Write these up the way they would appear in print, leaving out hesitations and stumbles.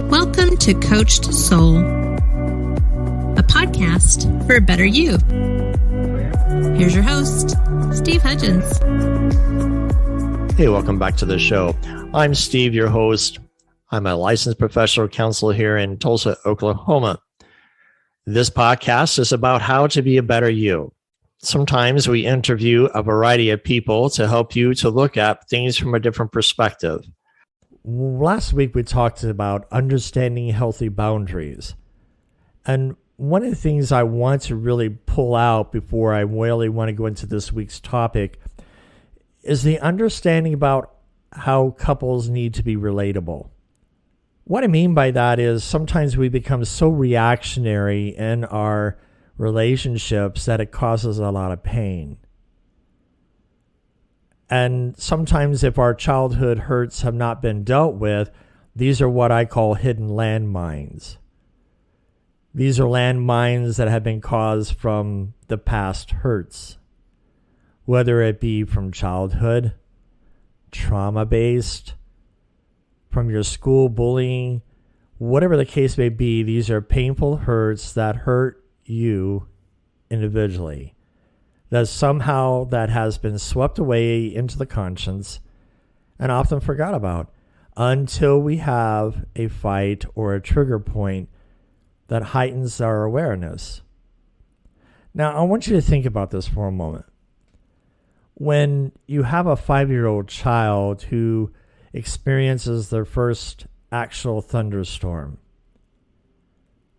Welcome to Coached Soul, a podcast for a better you. Here's your host, Steve Hudgens. Hey, welcome back to the show. I'm Steve, your host. I'm a licensed professional counselor here in Tulsa, Oklahoma. This podcast is about how to be a better you. Sometimes we interview a variety of people to help you to look at things from a different perspective. Last week, we talked about understanding healthy boundaries. And one of the things I want to really pull out before I really want to go into this week's topic is the understanding about how couples need to be relatable. What I mean by that is sometimes we become so reactionary in our relationships that it causes a lot of pain. And sometimes if our childhood hurts have not been dealt with, these are what I call hidden landmines. These are landmines that have been caused from the past hurts, whether it be from childhood, trauma-based, from your school bullying, whatever the case may be. These are painful hurts that hurt you individually, that somehow that has been swept away into the conscience and often forgot about until we have a fight or a trigger point that heightens our awareness. Now, I want you to think about this for a moment. When you have a 5-year-old child who experiences their first actual thunderstorm,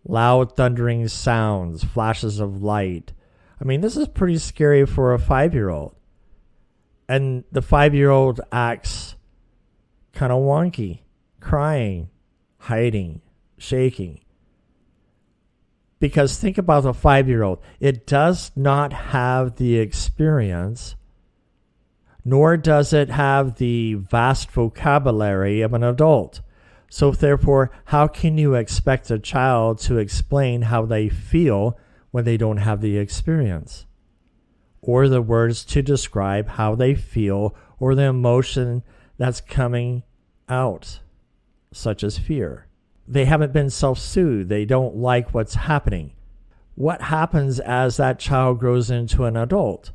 loud thundering sounds, flashes of light. I mean, this is pretty scary for a 5-year-old. And the 5-year-old acts kind of wonky, crying, hiding, shaking. Because think about the 5-year-old. It does not have the experience, nor does it have the vast vocabulary of an adult. So therefore, how can you expect a child to explain how they feel when they don't have the experience or the words to describe how they feel or the emotion that's coming out, such as fear? They haven't been self-soothed. They don't like what's happening. What happens as that child grows into an adult?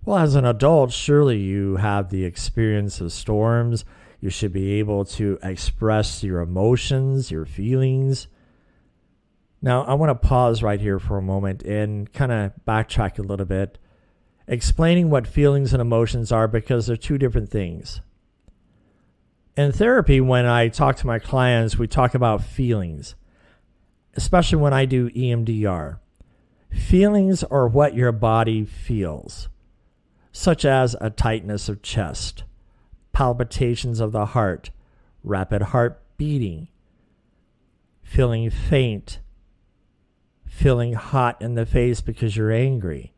Well, as an adult, surely you have the experience of storms. You should be able to express your emotions, your feelings. Now, I want to pause right here for a moment and kind of backtrack a little bit, explaining what feelings and emotions are, because they're two different things. In therapy, when I talk to my clients, we talk about feelings, especially when I do EMDR. Feelings are what your body feels, such as a tightness of chest, palpitations of the heart, rapid heart beating, feeling faint, feeling hot in the face because you're angry,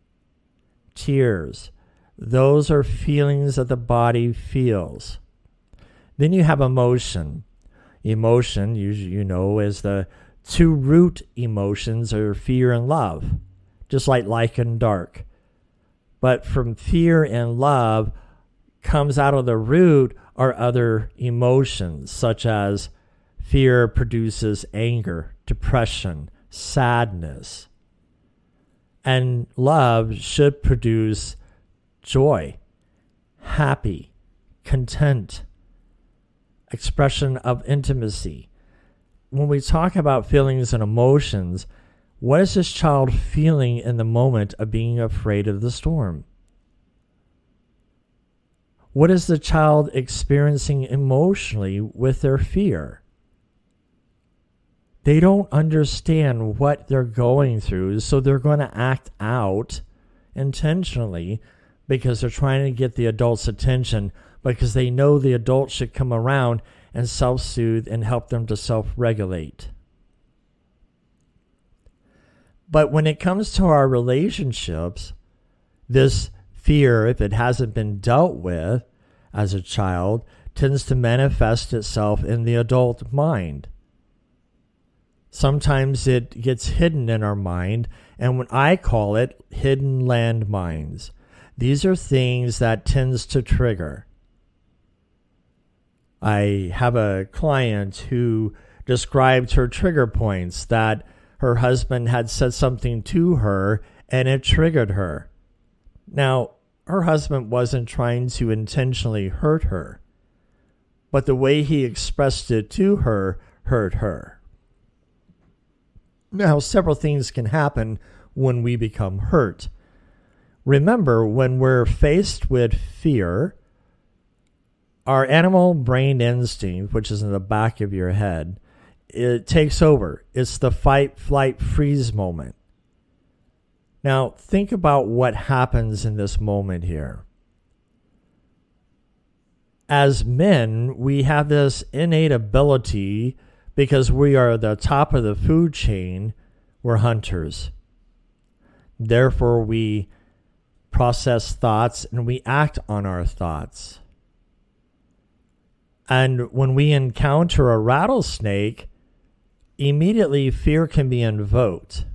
tears. Those are feelings that the body feels. Then you have emotion. Emotion, you know, is the two root emotions are fear and love, just like light and dark. But from fear and love comes out of the root are other emotions, such as fear produces anger, depression, sadness. And love should produce joy, happy, content, expression of intimacy. When we talk about feelings and emotions, what is this child feeling in the moment of being afraid of the storm? What is the child experiencing emotionally with their fear? They don't understand what they're going through, so they're going to act out intentionally because they're trying to get the adult's attention, because they know the adult should come around and self-soothe and help them to self-regulate. But when it comes to our relationships, this fear, if it hasn't been dealt with as a child, tends to manifest itself in the adult mind. Sometimes it gets hidden in our mind, and when I call it hidden landmines. These are things that tends to trigger. I have a client who described her trigger points, that her husband had said something to her and it triggered her. Now, her husband wasn't trying to intentionally hurt her, but the way he expressed it to her hurt her. Now, several things can happen when we become hurt. Remember, when we're faced with fear, our animal brain instinct, which is in the back of your head, it takes over. It's the fight, flight, freeze moment. Now, think about what happens in this moment here. As men, we have this innate ability, because we are the top of the food chain, we're hunters. Therefore, we process thoughts and we act on our thoughts. And when we encounter a rattlesnake, immediately fear can be invoked,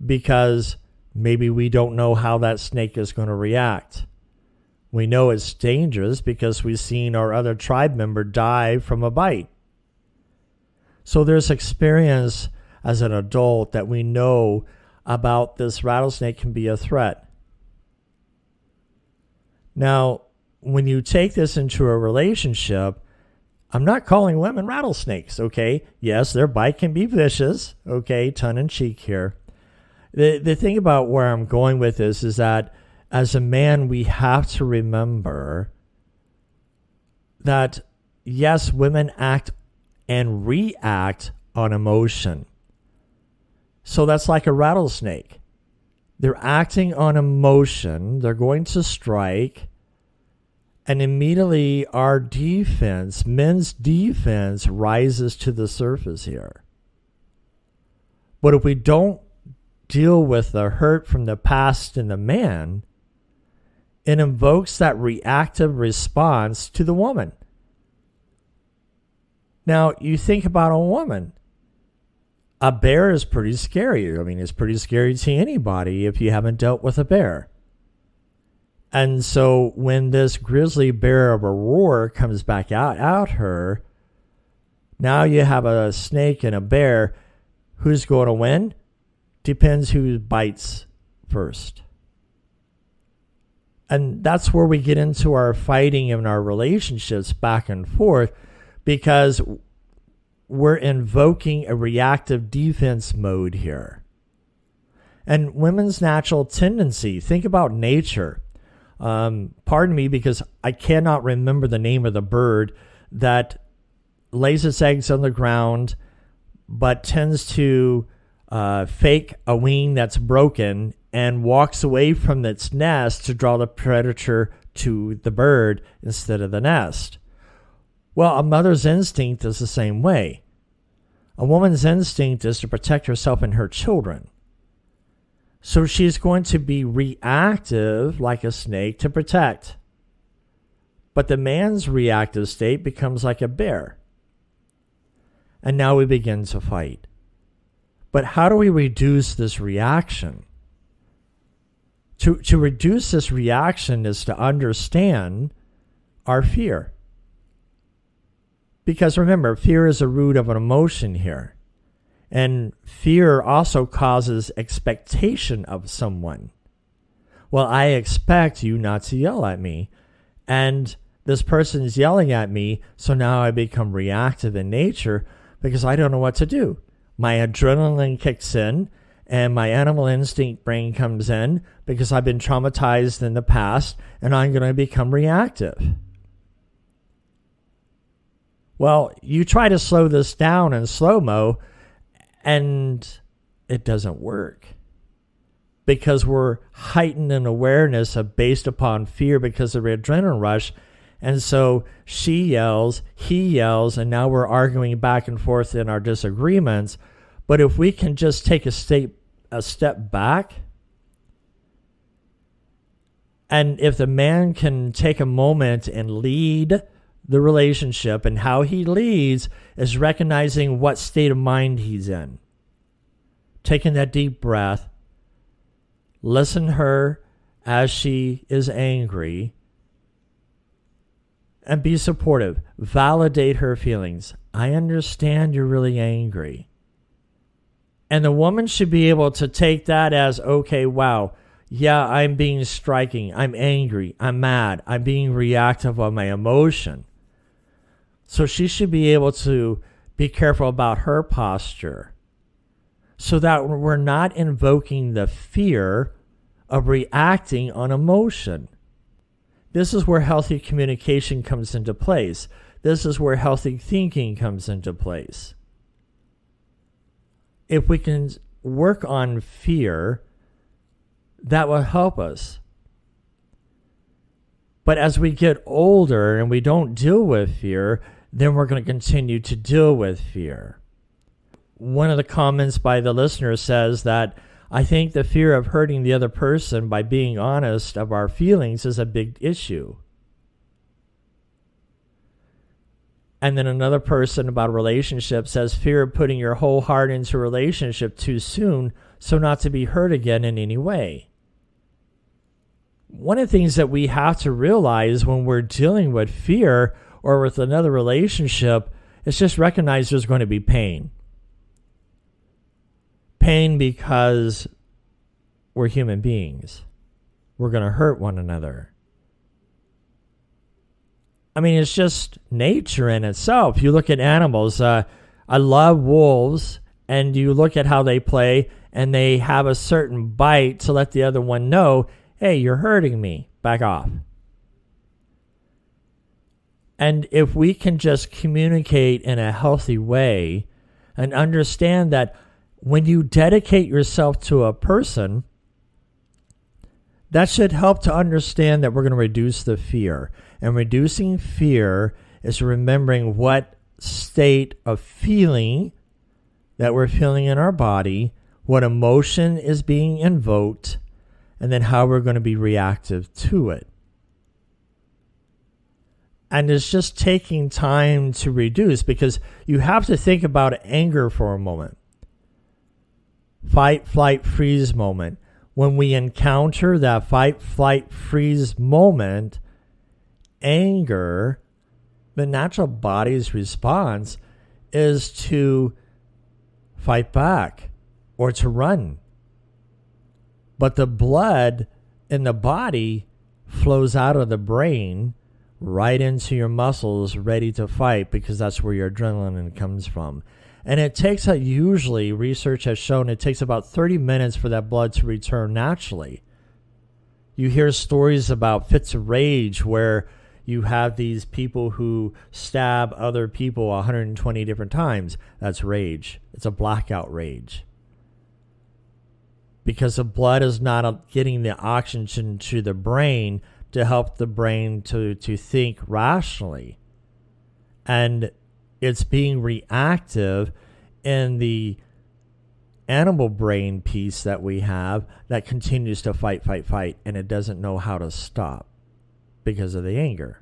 because maybe we don't know how that snake is going to react. We know it's dangerous because we've seen our other tribe member die from a bite. So there's experience as an adult that we know about this rattlesnake can be a threat. Now, when you take this into a relationship, I'm not calling women rattlesnakes, okay? Yes, their bite can be vicious, okay? Tongue in cheek here. The thing about where I'm going with this is that as a man, we have to remember that, yes, women act and react on emotion. So that's like a rattlesnake. They're acting on emotion. They're going to strike. And immediately our defense, men's defense, rises to the surface here. But if we don't deal with the hurt from the past in the man, it invokes that reactive response to the woman. Now, you think about a woman. A bear is pretty scary. I mean, it's pretty scary to anybody if you haven't dealt with a bear. And so when this grizzly bear of a roar comes back out at her, now you have a snake and a bear. Who's going to win? Depends who bites first. And that's where we get into our fighting in our relationships back and forth, because we're invoking a reactive defense mode here. And women's natural tendency, think about nature. Pardon me, because I cannot remember the name of the bird that lays its eggs on the ground, but tends to fake a wing that's broken and walks away from its nest to draw the predator to the bird instead of the nest. Well, a mother's instinct is the same way. A woman's instinct is to protect herself and her children. So she's going to be reactive like a snake to protect. But the man's reactive state becomes like a bear. And now we begin to fight. But how do we reduce this reaction? To reduce this reaction is to understand our fear. Because remember, fear is a root of an emotion here. And fear also causes expectation of someone. Well, I expect you not to yell at me. And this person is yelling at me, so now I become reactive in nature because I don't know what to do. My adrenaline kicks in and my animal instinct brain comes in because I've been traumatized in the past, and I'm going to become reactive. Well, you try to slow this down in slow-mo, and it doesn't work because we're heightened in awareness of based upon fear because of the adrenaline rush. And so she yells, he yells, and now we're arguing back and forth in our disagreements. But if we can just take a step back, and if the man can take a moment and lead the relationship, and how he leads is recognizing what state of mind he's in. Taking that deep breath, listen to her as she is angry, and be supportive. Validate her feelings. I understand you're really angry. And the woman should be able to take that as, okay, wow, yeah, I'm being striking. I'm angry. I'm mad. I'm being reactive on my emotion. So she should be able to be careful about her posture so that we're not invoking the fear of reacting on emotion. This is where healthy communication comes into place. This is where healthy thinking comes into place. If we can work on fear, that will help us. But as we get older and we don't deal with fear, then we're going to continue to deal with fear. One of the comments by the listener says that, I think the fear of hurting the other person by being honest of our feelings is a big issue. And then another person about a relationship says, fear of putting your whole heart into a relationship too soon, so not to be hurt again in any way. One of the things that we have to realize when we're dealing with fear or with another relationship is just recognize there's going to be pain. Pain because we're human beings. We're going to hurt one another. I mean, it's just nature in itself. You look at animals. I love wolves, and you look at how they play, and they have a certain bite to let the other one know, hey, you're hurting me. Back off. And if we can just communicate in a healthy way and understand that when you dedicate yourself to a person, that should help to understand that we're going to reduce the fear. And reducing fear is remembering what state of feeling that we're feeling in our body, what emotion is being invoked, and then how we're going to be reactive to it. And it's just taking time to reduce, because you have to think about anger for a moment. Fight, flight, freeze moment. When we encounter that fight, flight, freeze moment, anger, the natural body's response is to fight back or to run. But the blood in the body flows out of the brain right into your muscles ready to fight, because that's where your adrenaline comes from. And it takes, usually, research has shown, it takes about 30 minutes for that blood to return naturally. You hear stories about fits of rage where you have these people who stab other people 120 different times. That's rage. It's a blackout rage. Because the blood is not getting the oxygen to the brain to help the brain to think rationally. And it's being reactive in the animal brain piece that we have that continues to fight, and it doesn't know how to stop because of the anger.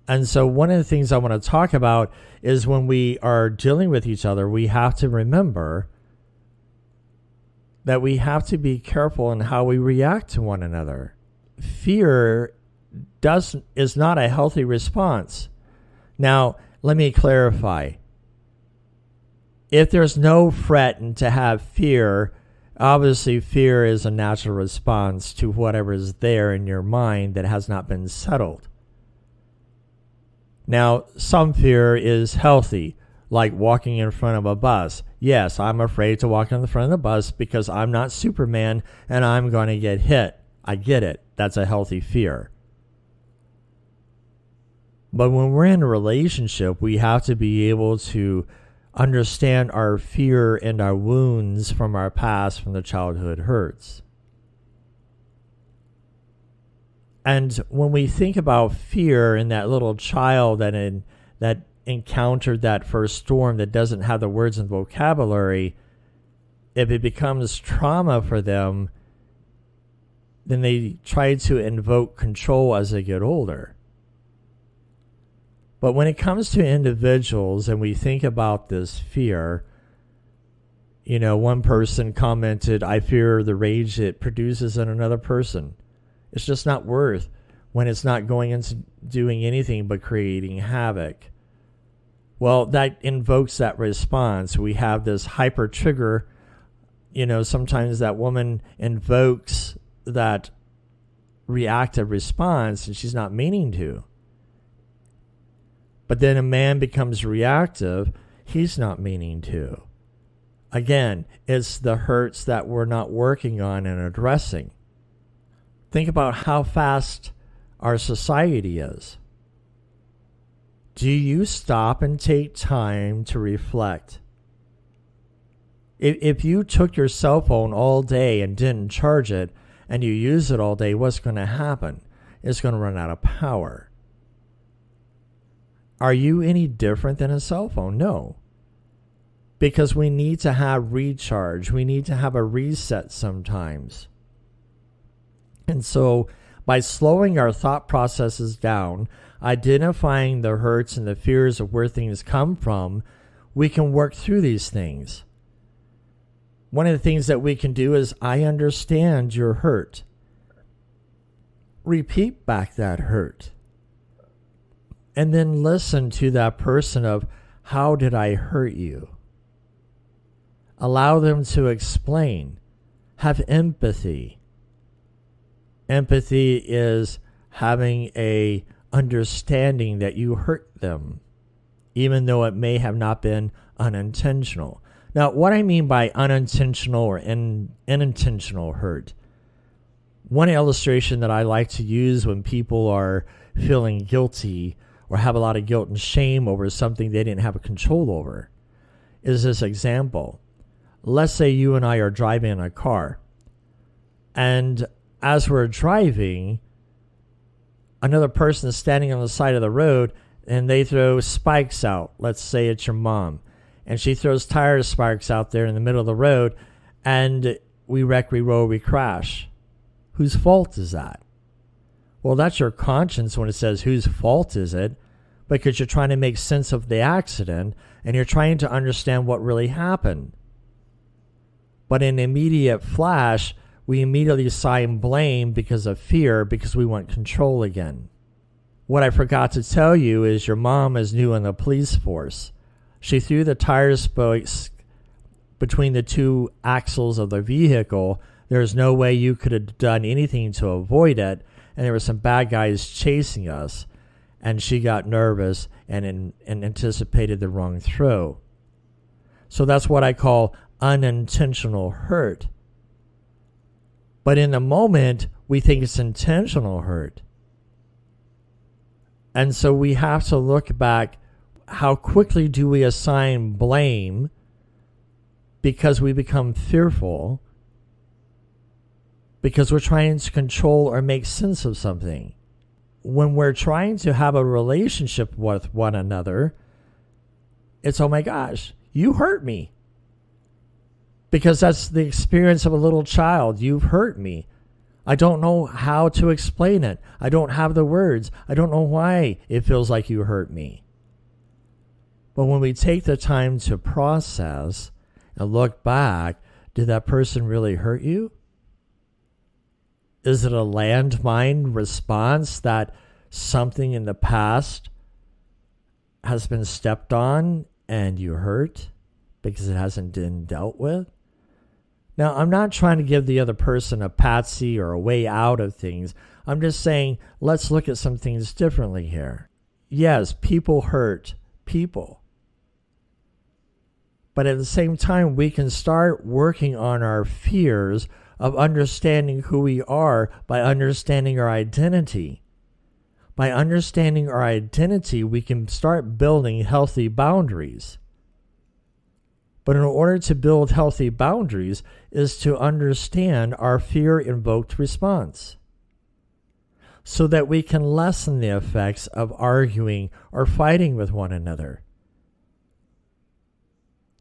And so one of the things I want to talk about is when we are dealing with each other, we have to remember that we have to be careful in how we react to one another. Fear is not a healthy response. Now, let me clarify. If there's no threat and to have fear, obviously fear is a natural response to whatever is there in your mind that has not been settled. Now, some fear is healthy, like walking in front of a bus. Yes, I'm afraid to walk in the front of the bus because I'm not Superman and I'm going to get hit. I get it. That's a healthy fear. But when we're in a relationship, we have to be able to understand our fear and our wounds from our past, from the childhood hurts. And when we think about fear in that little child that encountered that first storm that doesn't have the words and vocabulary, if it becomes trauma for them, then they try to invoke control as they get older. But when it comes to individuals and we think about this fear, one person commented, I fear the rage it produces in another person. It's just not worth when it's not going into doing anything but creating havoc? Well, that invokes that response. We have this hyper trigger. Sometimes that woman invokes that reactive response and she's not meaning to. But then a man becomes reactive, he's not meaning to. Again, it's the hurts that we're not working on and addressing. Think about how fast our society is. Do you stop and take time to reflect? If you took your cell phone all day and didn't charge it, and you use it all day, what's going to happen? It's going to run out of power. Are you any different than a cell phone? No. Because we need to have recharge. We need to have a reset sometimes. And so by slowing our thought processes down, identifying the hurts and the fears of where things come from, we can work through these things. One of the things that we can do is, I understand your hurt. Repeat back that hurt. And then listen to that person of, how did I hurt you? Allow them to explain. Have empathy. Empathy is having a understanding that you hurt them, even though it may have not been unintentional. Now, what I mean by unintentional or unintentional hurt, one illustration that I like to use when people are feeling guilty or have a lot of guilt and shame over something they didn't have control over is this example. Let's say you and I are driving in a car, and as we're driving, another person is standing on the side of the road and they throw spikes out. Let's say it's your mom. And she throws tire sparks out there in the middle of the road, and we wreck, we roll, we crash. Whose fault is that? Well, that's your conscience when it says, whose fault is it? Because you're trying to make sense of the accident, and you're trying to understand what really happened. But in immediate flash, we immediately assign blame because of fear, because we want control again. What I forgot to tell you is your mom is new in the police force. She threw the tire spokes between the two axles of the vehicle. There's no way you could have done anything to avoid it. And there were some bad guys chasing us. And she got nervous and anticipated the wrong throw. So that's what I call unintentional hurt. But in the moment, we think it's intentional hurt. And so we have to look back. How quickly do we assign blame because we become fearful, because we're trying to control or make sense of something? When we're trying to have a relationship with one another, it's, oh my gosh, you hurt me. Because that's the experience of a little child. You've hurt me. I don't know how to explain it. I don't have the words. I don't know why it feels like you hurt me. But when we take the time to process and look back, did that person really hurt you? Is it a landmine response that something in the past has been stepped on and you hurt because it hasn't been dealt with? Now, I'm not trying to give the other person a patsy or a way out of things. I'm just saying, let's look at some things differently here. Yes, people hurt people. But at the same time, we can start working on our fears of understanding who we are by understanding our identity. By understanding our identity, we can start building healthy boundaries. But in order to build healthy boundaries is to understand our fear-invoked response so that we can lessen the effects of arguing or fighting with one another.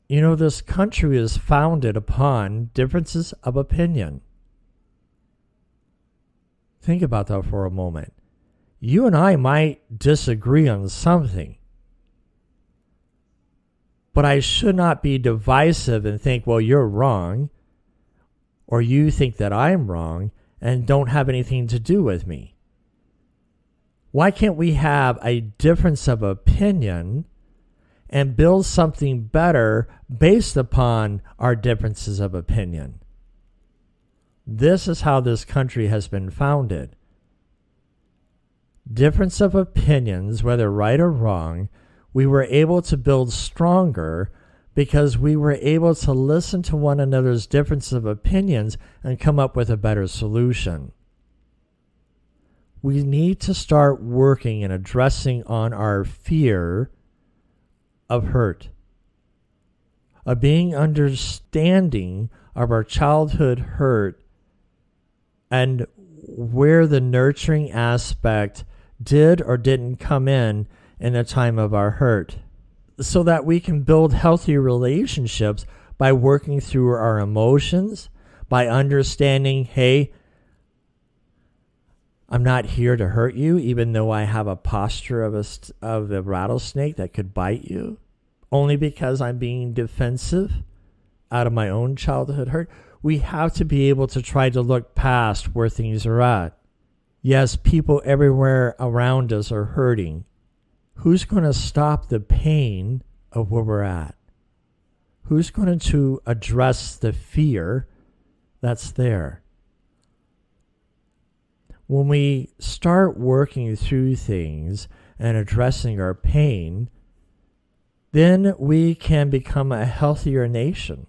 You know, this country is founded upon differences of opinion. Think about that for a moment. You and I might disagree on something, but I should not be divisive and think, well, you're wrong, or you think that I'm wrong, and don't have anything to do with me. Why can't we have a difference of opinion and build something better based upon our differences of opinion? This is how this country has been founded. Difference of opinions, whether right or wrong, we were able to build stronger because we were able to listen to one another's differences of opinions and come up with a better solution. We need to start working and addressing on our fear of hurt, of being understanding of our childhood hurt and where the nurturing aspect did or didn't come in the time of our hurt, so that we can build healthy relationships by working through our emotions, by understanding, hey, I'm not here to hurt you, even though I have a posture of a rattlesnake that could bite you, only because I'm being defensive out of my own childhood hurt. We have to be able to try to look past where things are at. Yes, people everywhere around us are hurting. Who's going to stop the pain of where we're at? Who's going to address the fear that's there? When we start working through things and addressing our pain, then we can become a healthier nation,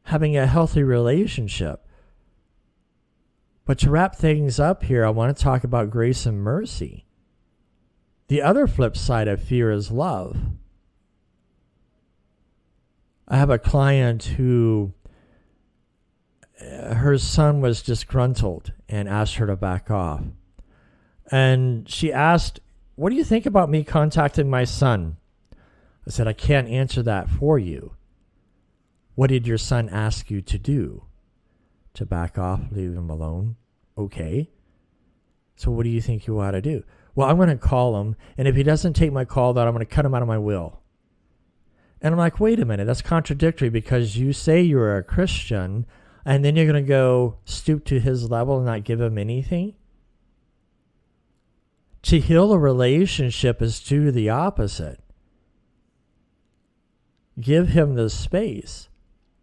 having a healthy relationship. But to wrap things up here, I want to talk about grace and mercy. The other flip side of fear is love. I have a client who, her son was disgruntled and asked her to back off. And she asked, what do you think about me contacting my son? I said, I can't answer that for you. What did your son ask you to do? To back off, leave him alone? Okay. So what do you think you ought to do? Well, I'm going to call him, and if he doesn't take my call, then I'm going to cut him out of my will. And I'm like, wait a minute, that's contradictory, because you say you're a Christian, and then you're going to go stoop to his level and not give him anything? To heal a relationship is do the opposite. Give him the space,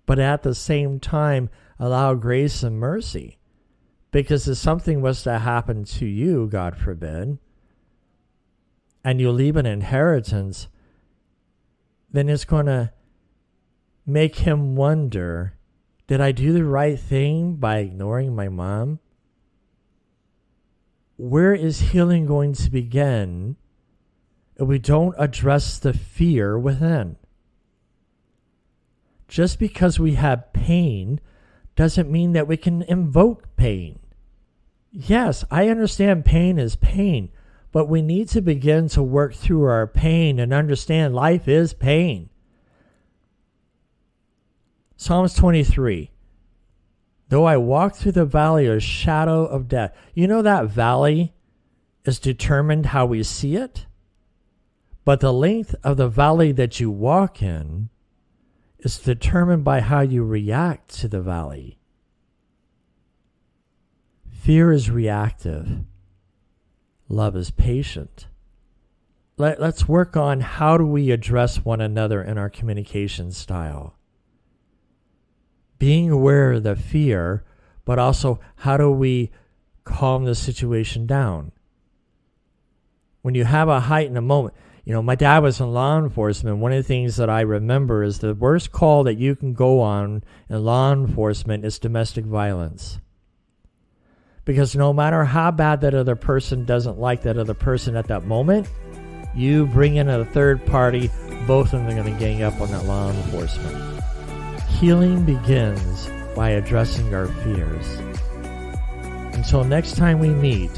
but at the same time, allow grace and mercy. Because if something was to happen to you, God forbid, and you leave an inheritance, then it's going to make him wonder, did I do the right thing by ignoring my mom? Where is healing going to begin if we don't address the fear within? Just because we have pain doesn't mean that we can invoke pain. Yes, I understand pain is pain, but we need to begin to work through our pain and understand life is pain. Psalms 23. Though I walk through the valley of shadow of death. You know that valley is determined how we see it, but the length of the valley that you walk in is determined by how you react to the valley. Fear is reactive. Love is patient. Let's work on how do we address one another in our communication style. Being aware of the fear, but also how do we calm the situation down? When you have a heightened moment, you know, my dad was in law enforcement. One of the things that I remember is the worst call that you can go on in law enforcement is domestic violence. Because no matter how bad that other person doesn't like that other person at that moment, you bring in a third party, both of them are going to gang up on that law enforcement. Healing begins by addressing our fears. Until next time we meet,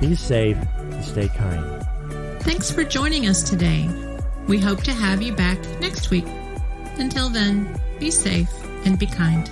be safe and stay kind. Thanks for joining us today. We hope to have you back next week. Until then, be safe and be kind.